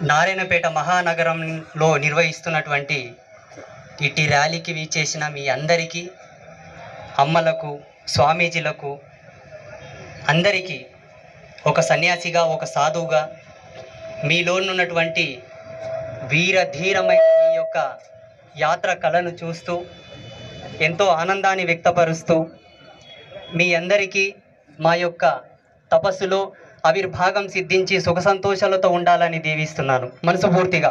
నారాయణపేట మహానగరంలో నిర్వహిస్తున్నటువంటి ఇట్టి ర్యాలీకి వీచేసిన మీ అందరికీ, అమ్మలకు, స్వామీజీలకు అందరికీ ఒక సన్యాసిగా, ఒక సాధువుగా మీలోనున్నటువంటి వీరధీరమైన ఈ యొక్క యాత్ర కళను చూస్తూ ఎంతో ఆనందాన్ని వ్యక్తపరుస్తూ మీ అందరికీ మా యొక్క తపస్సులో ఆవిర్భాగం సిద్ధించి సుఖ సంతోషాలతో ఉండాలని దీవిస్తున్నాను మనస్ఫూర్తిగా.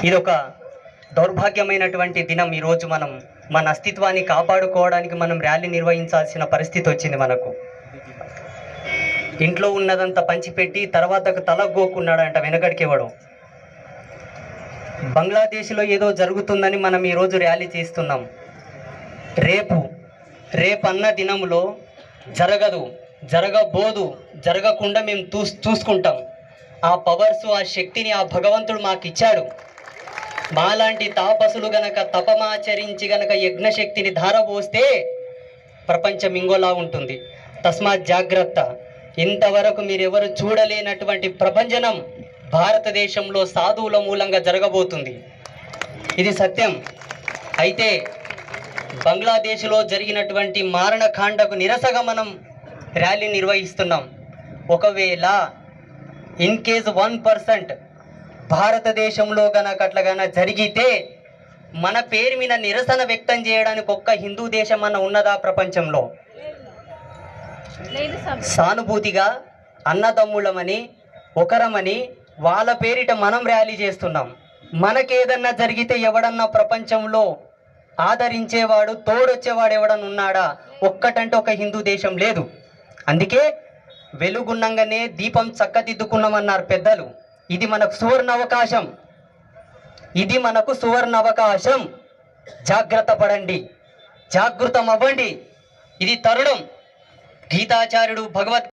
ఇదొక దౌర్భాగ్యమైనటువంటి దినం. ఈరోజు మన అస్తిత్వాన్ని కాపాడుకోవడానికి మనం ర్యాలీ నిర్వహించాల్సిన పరిస్థితి వచ్చింది. మనకు ఇంట్లో ఉన్నదంతా పంచిపెట్టి తర్వాతకు తలగోకున్నాడంట వెనకడికి ఇవ్వడం. బంగ్లాదేశ్లో ఏదో జరుగుతుందని మనం ఈరోజు ర్యాలీ చేస్తున్నాం. రేపన్న దినంలో జరగదు, జరగబోదు, జరగకుండా మేము చూసుకుంటాం. ఆ పవర్స్, ఆ శక్తిని ఆ భగవంతుడు మాకు ఇచ్చాడు. మాలాంటి తాపసులు గనక తపమాచరించి గనక యజ్ఞశక్తిని ధారపోస్తే ప్రపంచం ఇంకోలా ఉంటుంది. తస్మాత్ జాగ్రత్త. ఇంతవరకు మీరెవరు చూడలేనటువంటి ప్రపంచనం భారతదేశంలో సాధువుల మూలంగా జరగబోతుంది. ఇది సత్యం. అయితే బంగ్లాదేశ్లో జరిగినటువంటి మారణకాండకు నిరసగా మనం ర్యాలీ నిర్వహిస్తున్నాం. ఒకవేళ ఇన్ కేస్ 1% భారతదేశంలో అట్లా జరిగితే మన పేరు మీద నిరసన వ్యక్తం చేయడానికి ఒక్క హిందూ దేశం అన్న ఉన్నదా ప్రపంచంలో? సానుభూతిగా అన్నదమ్ములమని, ఒకరమని వాళ్ళ పేరిట మనం ర్యాలీ చేస్తున్నాం. మనకేదన్నా జరిగితే ఎవడన్నా ప్రపంచంలో ఆదరించేవాడు, తోడొచ్చేవాడు ఎవడన్నా ఉన్నాడా? ఒక్కటంటే ఒక హిందూ దేశం లేదు. అందుకే వెలుగున్నంగానే దీపం చక్కదిద్దుకున్నామన్నారు పెద్దలు. ఇది మనకు సువర్ణ అవకాశం. ఇది మనకు సువర్ణ అవకాశం. జాగ్రత్త పడండి, జాగృతం అవ్వండి. ఇది తరుణం. గీతాచార్యుడు భగవత్